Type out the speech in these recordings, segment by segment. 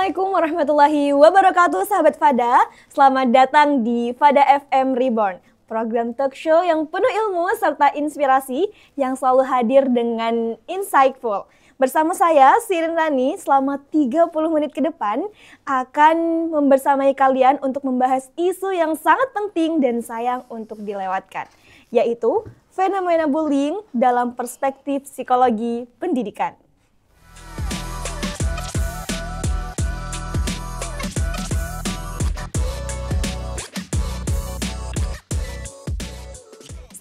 Assalamualaikum warahmatullahi wabarakatuh, sahabat Fada. Selamat datang di Fada FM Reborn, program talk show yang penuh ilmu serta inspirasi yang selalu hadir dengan insightful. Bersama saya, Sirin Rani, selama 30 menit ke depan akan membersamai kalian untuk membahas isu yang sangat penting dan sayang untuk dilewatkan, yaitu fenomena bullying dalam perspektif psikologi pendidikan.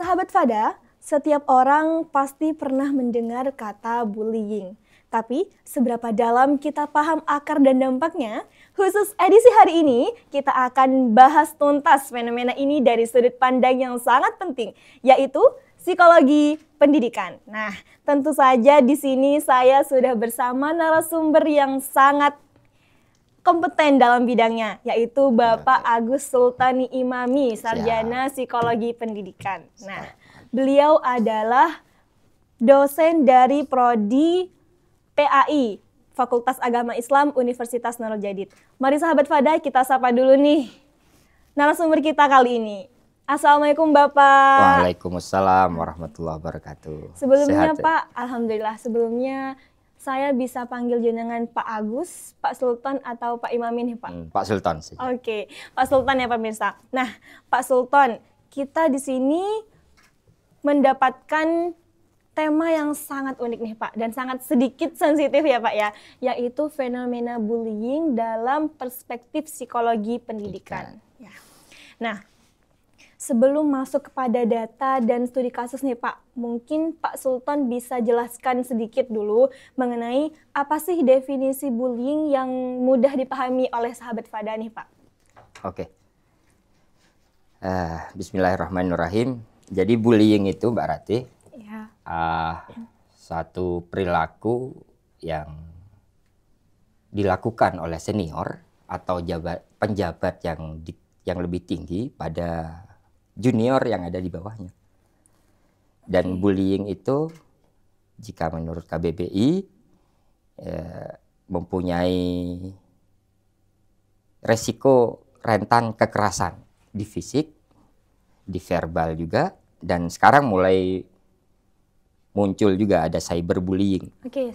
Sahabat Fada, setiap orang pasti pernah mendengar kata bullying. Tapi seberapa dalam kita paham akar dan dampaknya? Khusus edisi hari ini, kita akan bahas tuntas fenomena ini dari sudut pandang yang sangat penting, yaitu psikologi pendidikan. Nah, tentu saja di sini saya sudah bersama narasumber yang sangat kompeten dalam bidangnya, yaitu Bapak Agus Sultani Imami, Sarjana Psikologi Pendidikan. Nah, beliau adalah dosen dari Prodi PAI, Fakultas Agama Islam Universitas Nurul Jadid. Mari sahabat Fada, kita sapa dulu nih narasumber kita kali ini. Assalamualaikum Bapak. Waalaikumsalam warahmatullahi wabarakatuh. Sebelumnya Sehat, Pak, alhamdulillah sebelumnya saya bisa panggil jenengan Pak Agus, Pak Sultan, atau Pak Imami nih Pak? Pak Sultan sih. Oke, Pak Sultan ya pemirsa. Nah, Pak Sultan, kita di sini mendapatkan tema yang sangat unik nih Pak, dan sangat sedikit sensitif ya Pak ya, yaitu fenomena bullying dalam perspektif psikologi pendidikan. Ya. Nah, sebelum masuk kepada data dan studi kasus nih Pak, mungkin Pak Sultan bisa jelaskan sedikit dulu mengenai apa sih definisi bullying yang mudah dipahami oleh sahabat Fada nih Pak. Oke. Bismillahirrahmanirrahim. Jadi bullying itu Mbak Rati, Ya. satu perilaku yang dilakukan oleh senior atau penjabat yang lebih tinggi pada junior yang ada di bawahnya. Dan bullying itu jika menurut KBBI mempunyai resiko rentan kekerasan di fisik, di verbal juga, dan sekarang mulai muncul juga ada cyberbullying.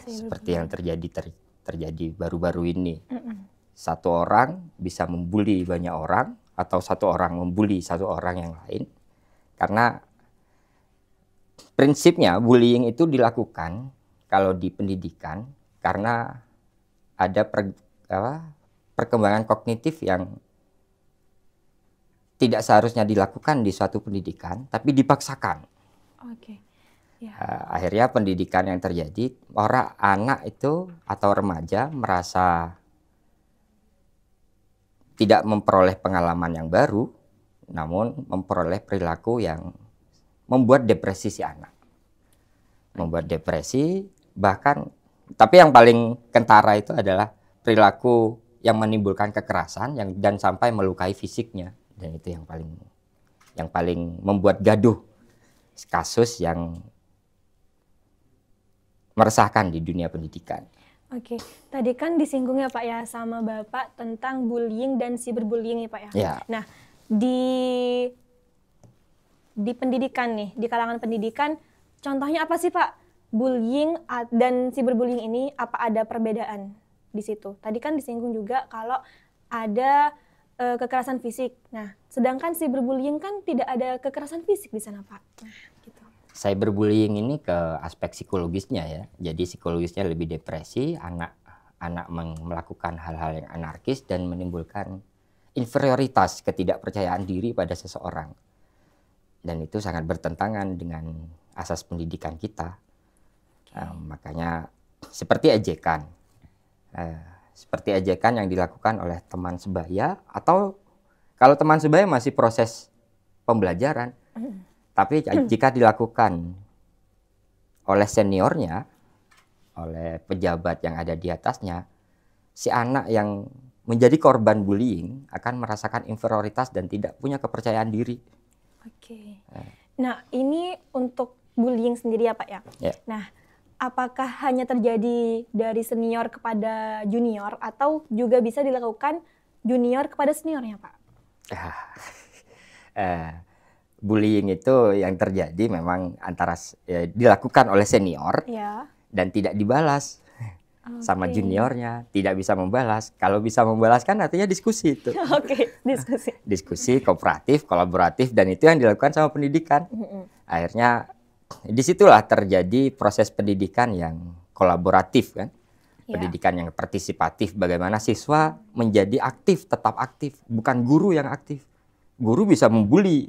Seperti yang terjadi baru-baru ini. Satu orang bisa membuli banyak orang, atau satu orang membuli satu orang yang lain, karena prinsipnya bullying itu dilakukan kalau di pendidikan karena ada perkembangan kognitif yang tidak seharusnya dilakukan di suatu pendidikan, tapi dipaksakan. Akhirnya pendidikan yang terjadi, anak itu atau remaja merasa tidak memperoleh pengalaman yang baru, namun memperoleh perilaku yang membuat depresi si anak. Membuat depresi, bahkan, tapi yang paling kentara itu adalah perilaku yang menimbulkan kekerasan dan sampai melukai fisiknya. Dan itu yang paling membuat gaduh, kasus yang meresahkan di dunia pendidikan. Oke, tadi kan disinggung ya Pak ya sama Bapak tentang bullying dan cyberbullying ya Pak ya. Ya. Nah, di pendidikan nih, di kalangan pendidikan, contohnya apa sih Pak? Bullying dan cyberbullying ini apa ada perbedaan di situ? Tadi kan disinggung juga kalau ada kekerasan fisik. Nah, sedangkan cyberbullying kan tidak ada kekerasan fisik di sana Pak. Nah, gitu. Cyberbullying ini ke aspek psikologisnya ya. Jadi psikologisnya lebih depresi, anak melakukan hal-hal yang anarkis dan menimbulkan inferioritas, ketidakpercayaan diri pada seseorang. Dan itu sangat bertentangan dengan asas pendidikan kita. Makanya seperti ejekan. Seperti ejekan yang dilakukan oleh teman sebaya, atau kalau teman sebaya masih proses pembelajaran. Tapi jika dilakukan oleh seniornya, oleh pejabat yang ada di atasnya, si anak yang menjadi korban bullying akan merasakan inferioritas dan tidak punya kepercayaan diri. Nah, ini untuk bullying sendiri ya Pak ya? Ya. Nah, apakah hanya terjadi dari senior kepada junior atau juga bisa dilakukan junior kepada seniornya, Pak? Bullying itu yang terjadi memang dilakukan oleh senior Ya. dan tidak dibalas sama Oke. juniornya, tidak bisa membalas. Kalau bisa membalas kan artinya diskusi itu. Oke, diskusi. Diskusi, kooperatif, kolaboratif, dan itu yang dilakukan sama pendidikan. Akhirnya disitulah terjadi proses pendidikan yang kolaboratif kan. Ya. Pendidikan yang partisipatif, bagaimana siswa menjadi aktif, tetap aktif, bukan guru yang aktif. Guru bisa membuli.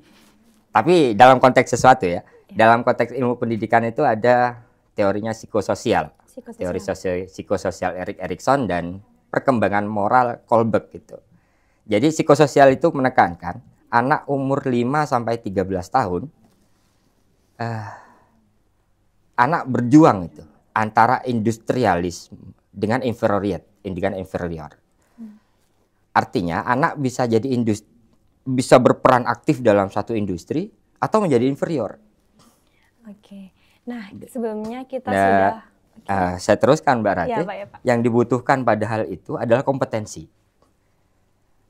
Tapi dalam konteks sesuatu ya, dalam konteks ilmu pendidikan itu ada teorinya psikososial. Teori psikososial Erik Erikson dan perkembangan moral Kohlberg gitu. Jadi psikososial itu menekankan anak umur 5 sampai 13 tahun anak berjuang itu antara industrialis dengan inferior. Artinya anak bisa jadi bisa berperan aktif dalam satu industri atau menjadi inferior. Oke. Nah, sebelumnya kita sudah saya teruskan Mbak Rati. Ya, Pak, ya, Pak. Yang dibutuhkan pada hal itu adalah kompetensi.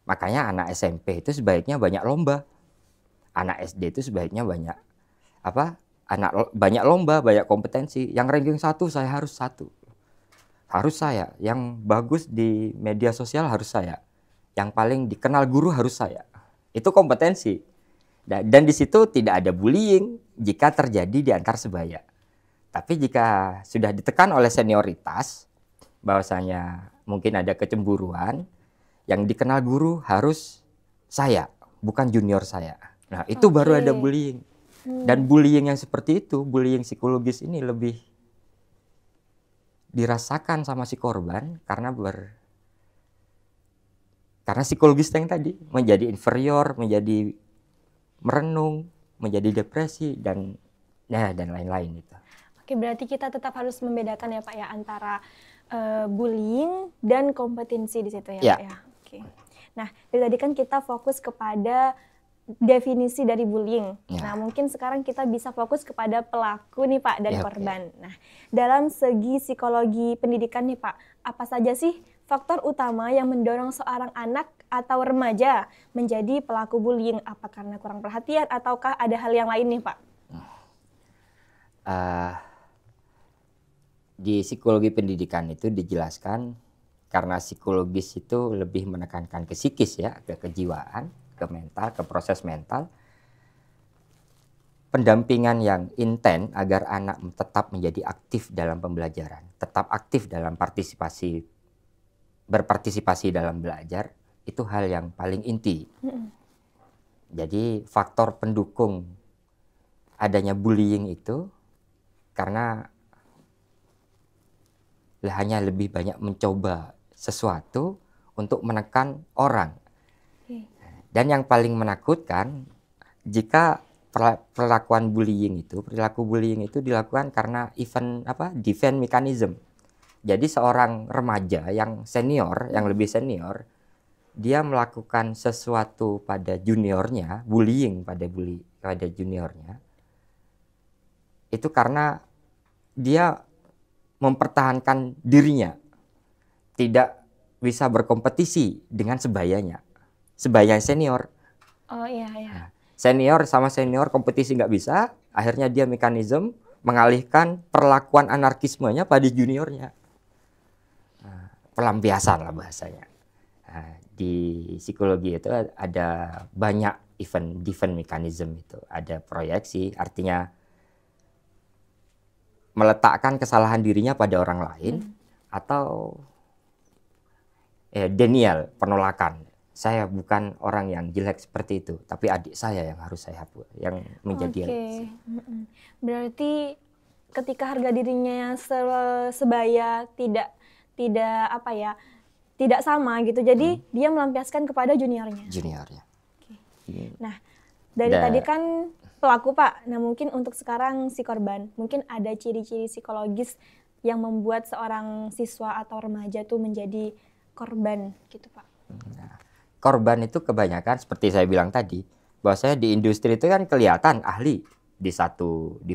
Makanya anak SMP itu sebaiknya banyak lomba. Anak SD itu sebaiknya banyak banyak lomba, banyak kompetensi. Yang ranking 1 saya harus 1. Harus saya. Yang bagus di media sosial harus saya. Yang paling dikenal guru harus saya. Itu kompetensi. Dan di situ tidak ada bullying jika terjadi di antar sebaya. Tapi jika sudah ditekan oleh senioritas, bahwasanya mungkin ada kecemburuan, yang dikenal guru harus saya, bukan junior saya. Nah, itu baru ada bullying. Dan bullying yang seperti itu, bullying psikologis ini lebih dirasakan sama si korban karena psikologis yang tadi menjadi inferior, menjadi merenung, menjadi depresi dan lain-lain itu. Oke, berarti kita tetap harus membedakan ya Pak ya antara bullying dan kompetensi di situ ya Pak ya. Oke. Nah, dari tadi kan kita fokus kepada definisi dari bullying. Nah, mungkin sekarang kita bisa fokus kepada pelaku nih Pak dan korban. Nah, dalam segi psikologi pendidikan nih Pak, apa saja sih faktor utama yang mendorong seorang anak atau remaja menjadi pelaku bullying? Apa karena kurang perhatian ataukah ada hal yang lain nih Pak? Di psikologi pendidikan itu dijelaskan karena psikologis itu lebih menekankan ke psikis ya, ke kejiwaan, ke mental, ke proses mental. Pendampingan yang intens agar anak tetap menjadi aktif dalam pembelajaran, tetap aktif dalam berpartisipasi dalam belajar, itu hal yang paling inti. Jadi faktor pendukung adanya bullying itu karena hanya lebih banyak mencoba sesuatu untuk menekan orang. Dan yang paling menakutkan jika perilaku bullying itu dilakukan karena defense mechanism. Jadi seorang remaja yang senior, yang lebih senior, dia melakukan sesuatu pada juniornya, bullying pada juniornya. Itu karena dia mempertahankan dirinya, tidak bisa berkompetisi dengan sebayanya senior. Oh iya. Nah, senior sama senior kompetisi nggak bisa, akhirnya dia mekanisme mengalihkan perlakuan anarkismenya pada juniornya. Pelampiasan lah bahasanya. Di psikologi itu ada banyak defense mechanism itu, ada proyeksi, artinya meletakkan kesalahan dirinya pada orang lain atau denial, penolakan. Saya bukan orang yang jelek seperti itu, tapi adik saya yang harus saya hapus, yang menjadi Berarti ketika harga dirinya sebaya tidak sama gitu. Jadi dia melampiaskan kepada juniornya. Nah, dari tadi kan pelaku Pak, nah mungkin untuk sekarang si korban, mungkin ada ciri-ciri psikologis yang membuat seorang siswa atau remaja tuh menjadi korban gitu Pak. Nah, korban itu kebanyakan seperti saya bilang tadi, bahwasanya di industri itu kan kelihatan ahli. Di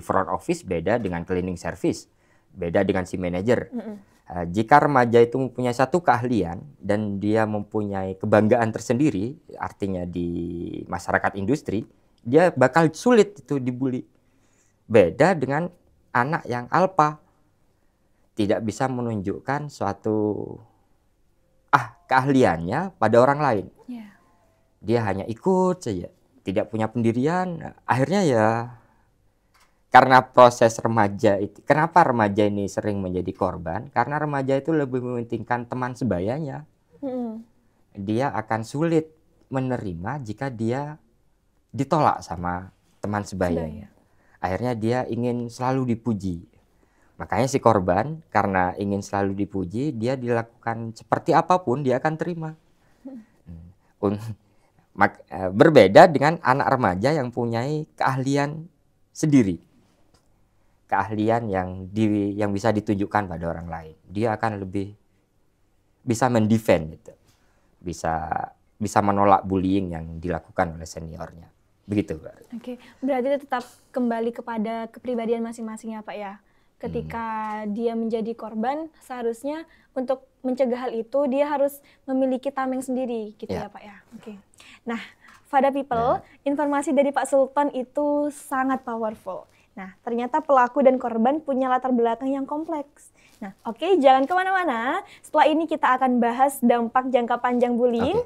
front office beda dengan cleaning service. Beda dengan si manajer. Jika remaja itu mempunyai satu keahlian dan dia mempunyai kebanggaan tersendiri, artinya di masyarakat industri, dia bakal sulit itu dibully. Beda dengan anak yang alpha, tidak bisa menunjukkan suatu keahliannya pada orang lain. Yeah. Dia hanya ikut saja, tidak punya pendirian. Akhirnya ya, karena proses remaja itu, kenapa remaja ini sering menjadi korban? Karena remaja itu lebih mementingkan teman sebayanya. Dia akan sulit menerima jika dia ditolak sama teman sebayanya. Akhirnya dia ingin selalu dipuji. Makanya si korban karena ingin selalu dipuji, dia dilakukan seperti apapun dia akan terima. Berbeda dengan anak remaja yang mempunyai keahlian sendiri. Keahlian yang bisa ditunjukkan pada orang lain. Dia akan lebih bisa mendefend gitu. Bisa menolak bullying yang dilakukan oleh seniornya. Begitu, Pak. Oke, berarti tetap kembali kepada kepribadian masing-masing ya, Pak ya. Ketika dia menjadi korban, seharusnya untuk mencegah hal itu dia harus memiliki tameng sendiri gitu ya, Pak ya. Oke. Nah, Fada People, informasi dari Pak Sultan itu sangat powerful. Nah, ternyata pelaku dan korban punya latar belakang yang kompleks. Nah, oke, jangan kemana-mana. Setelah ini kita akan bahas dampak jangka panjang bullying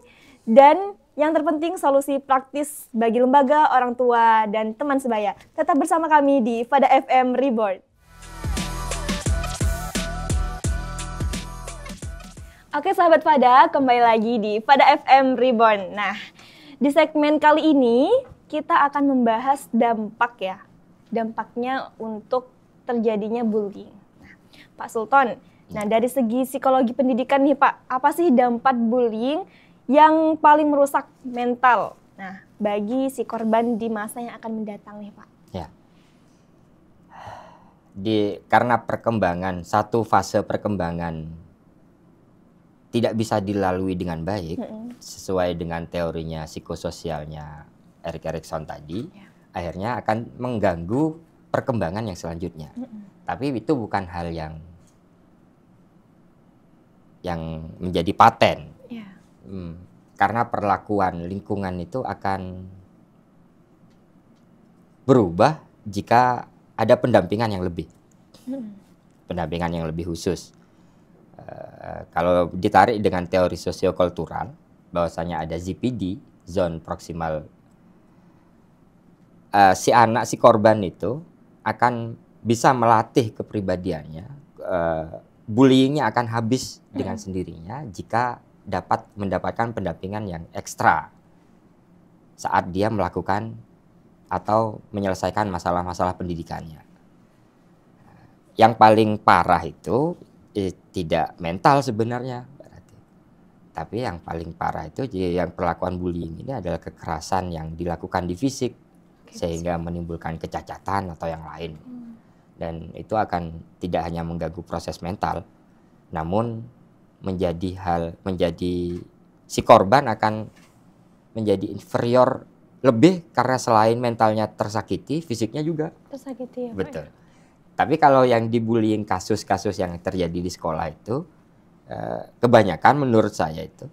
dan yang terpenting solusi praktis bagi lembaga, orang tua, dan teman sebaya. Tetap bersama kami di Fada FM Reborn. Oke sahabat Fada, kembali lagi di Fada FM Reborn. Nah, di segmen kali ini kita akan membahas dampaknya untuk terjadinya bullying. Nah, Pak Sultan, dari segi psikologi pendidikan nih Pak, apa sih dampak bullying yang paling merusak mental? Nah, bagi si korban di masa yang akan mendatang nih Pak. Ya. Karena satu fase perkembangan tidak bisa dilalui dengan baik, sesuai dengan teorinya psikososialnya Erik Erikson tadi, akhirnya akan mengganggu perkembangan yang selanjutnya. Tapi itu bukan hal yang menjadi paten. Karena perlakuan lingkungan itu akan berubah jika ada pendampingan yang lebih. Pendampingan yang lebih khusus. Kalau ditarik dengan teori sosiokultural, bahwasanya ada ZPD, zone proximal, si korban itu akan bisa melatih kepribadiannya, bullyingnya akan habis dengan sendirinya jika dapat mendapatkan pendampingan yang ekstra saat dia melakukan atau menyelesaikan masalah-masalah pendidikannya. Yang paling parah itu tidak mental sebenarnya, tapi yang paling parah itu yang perlakuan bullying ini adalah kekerasan yang dilakukan di fisik sehingga menimbulkan kecacatan atau yang lain. Dan itu akan tidak hanya mengganggu proses mental, namun si korban akan menjadi inferior lebih karena selain mentalnya tersakiti, fisiknya juga tersakiti ya, Pak. Betul. Tapi kalau yang dibullying kasus-kasus yang terjadi di sekolah itu, kebanyakan menurut saya itu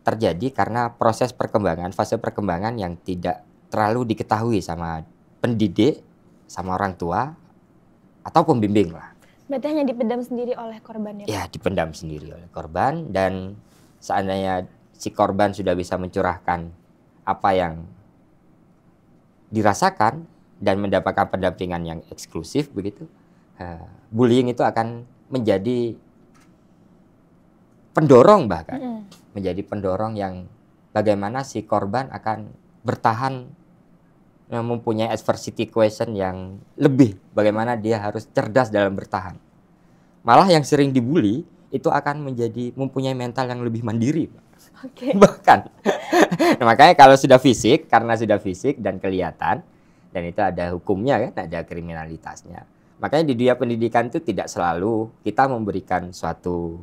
terjadi karena fase perkembangan yang tidak terlalu diketahui sama pendidik, sama orang tua, atau pembimbing lah. Berarti hanya dipendam sendiri oleh korban ya? Ya, dipendam sendiri oleh korban, dan seandainya si korban sudah bisa mencurahkan apa yang dirasakan dan mendapatkan pendampingan yang eksklusif begitu, bullying itu akan menjadi pendorong menjadi pendorong yang bagaimana si korban akan bertahan, mempunyai adversity question yang lebih, bagaimana dia harus cerdas dalam bertahan. Malah yang sering dibully itu akan mempunyai mental yang lebih mandiri, Pak. Bahkan. Nah, makanya kalau sudah fisik, karena sudah fisik dan kelihatan, dan itu ada hukumnya kan, ada kriminalitasnya. Makanya di dunia pendidikan itu tidak selalu kita memberikan suatu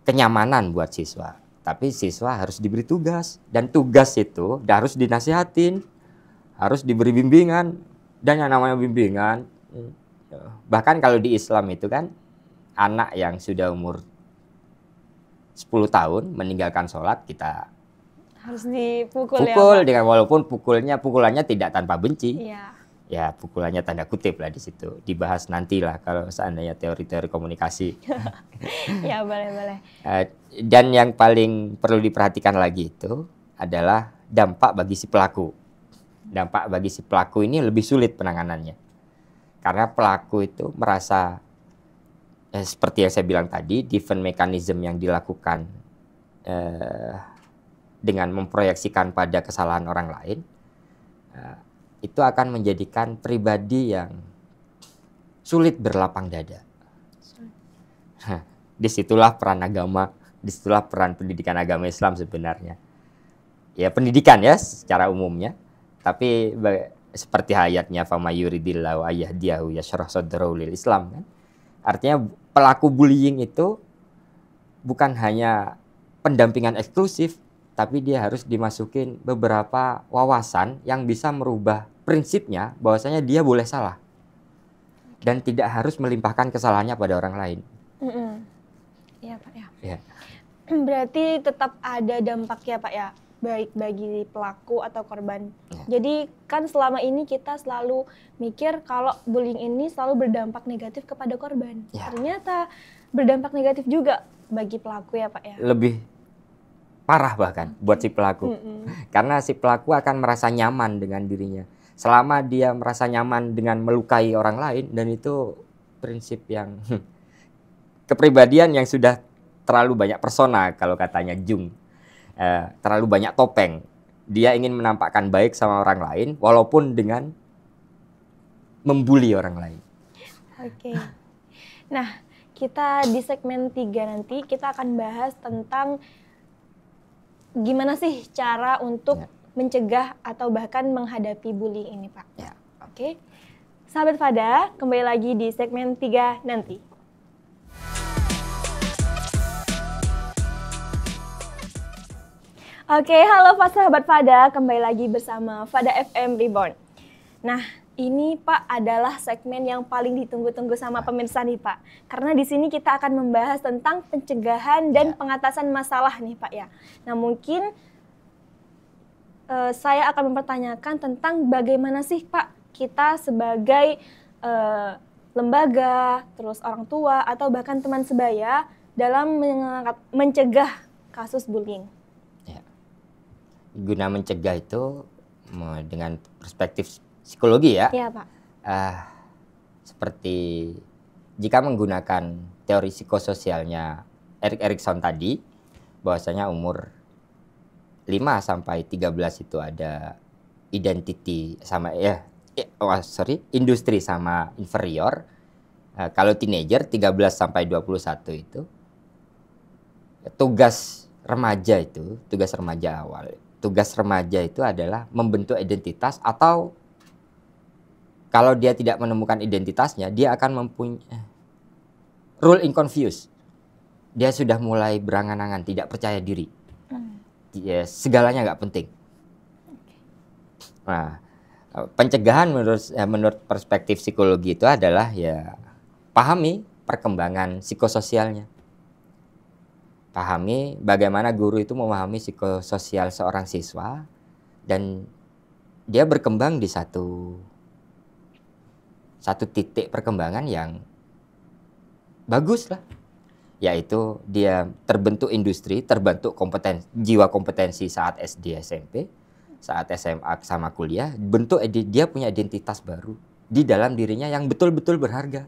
kenyamanan buat siswa, tapi siswa harus diberi tugas, dan tugas itu harus dinasihatin, harus diberi bimbingan, dan yang namanya bimbingan Bahkan kalau di Islam itu kan anak yang sudah umur 10 tahun meninggalkan sholat kita Harus dipukul pukul ya, Pak? dengan walaupun pukulannya tidak tanpa benci. Iya. Ya pukulannya tanda kutip lah di situ. Dibahas nantilah kalau seandainya teori-teori komunikasi. Ya, boleh. Dan yang paling perlu diperhatikan lagi itu adalah dampak bagi si pelaku. Dampak bagi si pelaku ini lebih sulit penanganannya. Karena pelaku itu merasa seperti yang saya bilang tadi, defense mechanism yang dilakukan dengan memproyeksikan pada kesalahan orang lain, itu akan menjadikan pribadi yang sulit berlapang dada. Disitulah peran agama, disitulah peran pendidikan agama Islam sebenarnya. Ya pendidikan ya secara umumnya, tapi seperti ayatnya fama yuridillahu ayyahdiyahu yashrah sadrahu lil Islam kan. Artinya pelaku bullying itu bukan hanya pendampingan eksklusif, tapi dia harus dimasukin beberapa wawasan yang bisa merubah prinsipnya bahwasanya dia boleh salah dan tidak harus melimpahkan kesalahannya pada orang lain. Iya, Pak ya. Ya. Berarti tetap ada dampaknya, Pak ya, baik bagi pelaku atau korban. Ya. Jadi kan selama ini kita selalu mikir kalau bullying ini selalu berdampak negatif kepada korban. Ya. Ternyata berdampak negatif juga bagi pelaku ya, Pak ya. Lebih parah bahkan buat si pelaku. Karena si pelaku akan merasa nyaman dengan dirinya. Selama dia merasa nyaman dengan melukai orang lain, dan itu prinsip yang kepribadian yang sudah terlalu banyak persona kalau katanya Jung. Terlalu banyak topeng. Dia ingin menampakkan baik sama orang lain walaupun dengan membuli orang lain. Oke. Nah, kita di segmen 3 nanti kita akan bahas tentang gimana sih cara untuk mencegah atau bahkan menghadapi bullying ini, Pak. Ya. Oke. Sahabat Fada, kembali lagi di segmen 3 nanti. Oke, halo Pak sahabat Fada, kembali lagi bersama Fada FM Reborn. Nah, ini Pak adalah segmen yang paling ditunggu-tunggu sama pemirsa nih Pak. Karena di sini kita akan membahas tentang pencegahan dan pengatasan masalah nih Pak ya. Nah mungkin saya akan mempertanyakan tentang bagaimana sih Pak kita sebagai lembaga, terus orang tua atau bahkan teman sebaya dalam mencegah kasus bullying. Ya. Guna mencegah itu dengan perspektif psikologi ya. Iya, Pak. Seperti jika menggunakan teori psikososialnya Erik Erikson tadi, bahwasanya umur 5 sampai 13 itu ada identity sama industri sama inferior. Kalau teenager 13 sampai 21 itu tugas remaja awal. Tugas remaja itu adalah membentuk identitas, atau kalau dia tidak menemukan identitasnya, dia akan mempunyai rule in confused. Dia sudah mulai berangan-angan, tidak percaya diri. Ya, segalanya nggak penting. Nah, pencegahan menurut perspektif psikologi itu adalah ya pahami perkembangan psikososialnya. Pahami bagaimana guru itu memahami psikososial seorang siswa, dan dia berkembang di satu titik perkembangan yang bagus lah, yaitu dia terbentuk industri, terbentuk jiwa kompetensi saat SD SMP, saat SMA sama kuliah, dia punya identitas baru di dalam dirinya yang betul-betul berharga.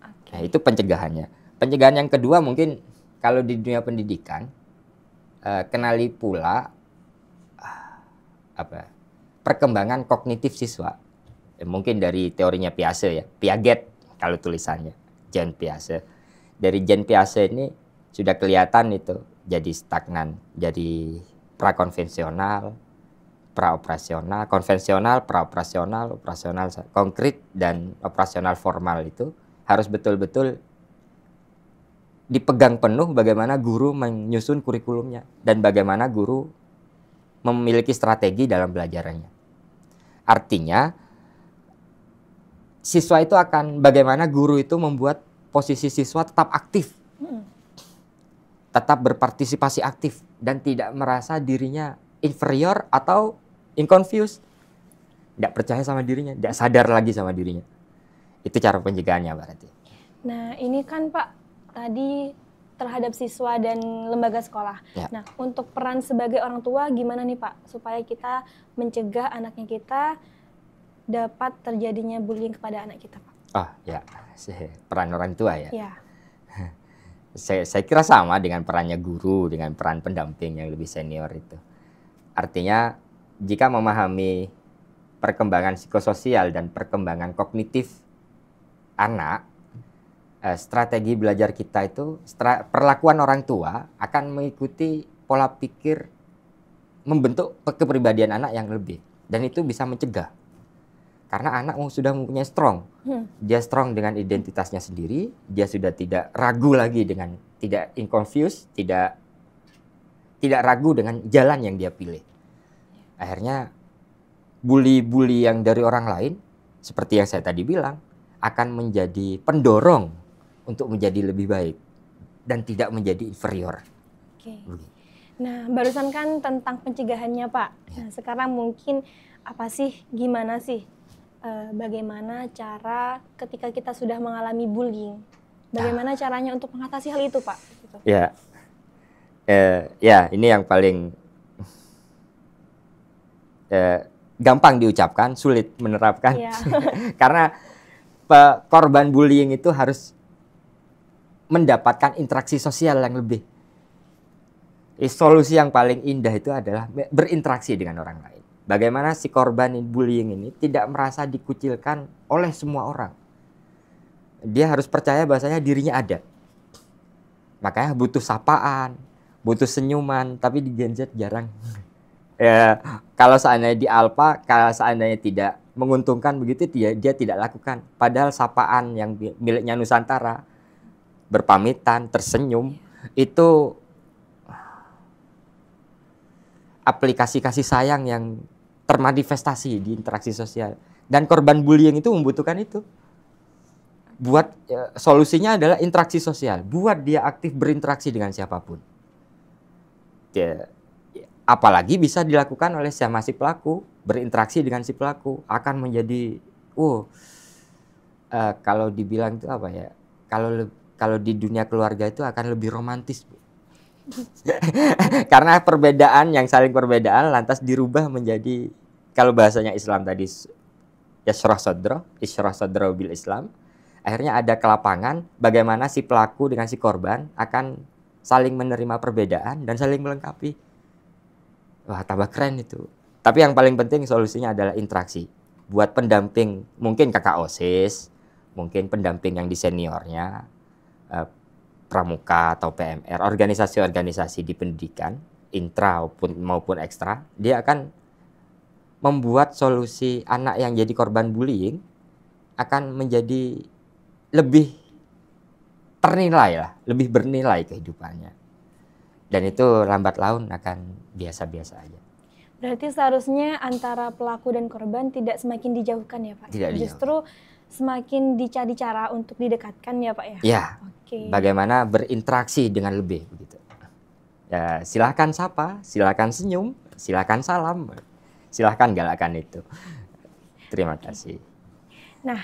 Nah, itu pencegahannya. Pencegahan yang kedua mungkin kalau di dunia pendidikan, kenali pula perkembangan kognitif siswa. Mungkin dari teorinya Piaget kalau tulisannya, Jean Piaget. Dari Jean Piaget ini sudah kelihatan itu jadi stagnan, jadi prakonvensional, praoperasional, konvensional, praoperasional, operasional konkret, dan operasional formal itu harus betul-betul dipegang penuh bagaimana guru menyusun kurikulumnya dan bagaimana guru memiliki strategi dalam belajarannya. Artinya siswa itu akan bagaimana guru itu membuat posisi siswa tetap aktif, tetap berpartisipasi aktif, dan tidak merasa dirinya inferior atau inconfused, tidak percaya sama dirinya, tidak sadar lagi sama dirinya. Itu cara pencegahannya berarti. Nah, ini kan Pak, tadi terhadap siswa dan lembaga sekolah. Ya. Nah, untuk peran sebagai orang tua gimana nih Pak, supaya kita mencegah anaknya kita dapat terjadinya bullying kepada anak kita, Pak? Oh ya, peran orang tua ya. Ya. Saya kira sama dengan perannya guru, dengan peran pendamping yang lebih senior itu. Artinya, jika memahami perkembangan psikososial dan perkembangan kognitif anak, strategi belajar kita itu, perlakuan orang tua akan mengikuti pola pikir membentuk kepribadian anak yang lebih. Dan itu bisa mencegah. Karena anak sudah mempunyai strong. Dia strong dengan identitasnya sendiri, dia sudah tidak ragu lagi dengan, tidak inconfused, tidak ragu dengan jalan yang dia pilih. Akhirnya bully-bully yang dari orang lain, seperti yang saya tadi bilang, akan menjadi pendorong untuk menjadi lebih baik dan tidak menjadi inferior. Oke. Nah, barusan kan tentang pencegahannya, Pak. Nah, sekarang mungkin gimana sih bagaimana cara ketika kita sudah mengalami bullying? Bagaimana caranya untuk mengatasi hal itu, Pak? Gitu. Ya, ini yang paling gampang diucapkan, sulit menerapkan. Ya. Karena korban bullying itu harus mendapatkan interaksi sosial yang lebih. Solusi yang paling indah itu adalah berinteraksi dengan orang lain. Bagaimana si korban bullying ini tidak merasa dikucilkan oleh semua orang. Dia harus percaya bahwasanya dirinya ada. Makanya butuh sapaan, butuh senyuman, tapi di Gen Z jarang. Ya, kalau seandainya di Alpha, kalau seandainya tidak menguntungkan begitu, dia tidak lakukan. Padahal sapaan yang miliknya Nusantara, berpamitan, tersenyum, itu aplikasi kasih sayang yang termanifestasi di interaksi sosial. Dan korban bullying itu membutuhkan itu. Solusinya adalah interaksi sosial. Buat dia aktif berinteraksi dengan siapapun. Apalagi bisa dilakukan oleh si pelaku, berinteraksi dengan si pelaku akan menjadi, kalau dibilang itu apa ya? Kalau di dunia keluarga itu akan lebih romantis. Karena perbedaan yang saling perbedaan lantas dirubah menjadi, kalau bahasanya Islam tadi, yashrah sadra bil Islam. Akhirnya ada kelapangan bagaimana si pelaku dengan si korban akan saling menerima perbedaan dan saling melengkapi. Wah, tambah keren itu. Tapi yang paling penting solusinya adalah interaksi. Buat pendamping, mungkin kakak OSIS, mungkin pendamping yang di seniornya, pramuka atau PMR, organisasi-organisasi di pendidikan, intra maupun ekstra, dia akan membuat solusi anak yang jadi korban bullying akan menjadi lebih ternilai lah, lebih bernilai kehidupannya. Dan itu lambat laun akan biasa-biasa aja. Berarti seharusnya antara pelaku dan korban tidak semakin dijauhkan ya Pak? Tidak dijauhkan. Justru semakin dicari cara untuk didekatkan ya Pak ya? Ya, Oke. Bagaimana berinteraksi dengan lebih begitu. Ya, silakan sapa, silakan senyum, silakan salam, silakan galakan itu. Terima kasih. Nah,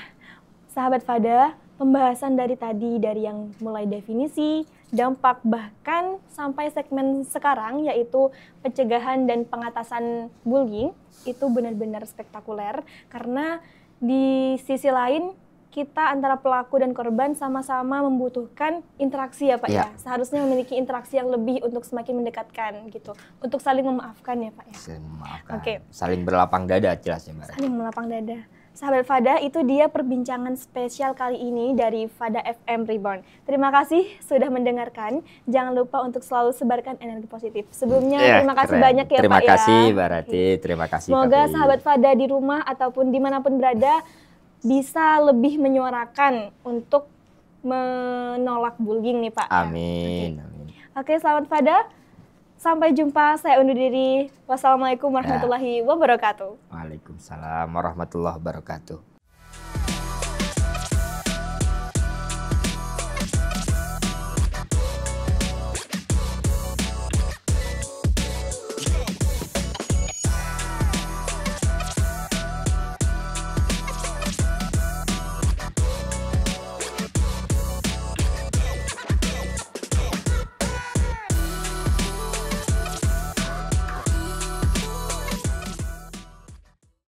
sahabat Fada, pembahasan dari tadi, dari yang mulai definisi, dampak, bahkan sampai segmen sekarang yaitu pencegahan dan pengatasan bullying, itu benar-benar spektakuler karena di sisi lain kita antara pelaku dan korban sama-sama membutuhkan interaksi ya Pak ya. Seharusnya memiliki interaksi yang lebih untuk semakin mendekatkan gitu, untuk saling memaafkan ya Pak ya. Saling memaafkan. Oke. Saling berlapang dada jelasnya Mbak. Saling melapang dada. Sahabat Fada, itu dia perbincangan spesial kali ini dari Fada FM Reborn. Terima kasih sudah mendengarkan. Jangan lupa untuk selalu sebarkan energi positif. Sebelumnya terima kasih banyak ya terima Pak ya. Terima kasih Mbak Rati, terima kasih. Semoga sahabat Fada di rumah ataupun dimanapun berada bisa lebih menyuarakan untuk menolak bullying nih Pak. Amin. Oke, sahabat Fada. Sampai jumpa, saya undur diri. Wassalamualaikum warahmatullahi wabarakatuh. Waalaikumsalam warahmatullahi wabarakatuh.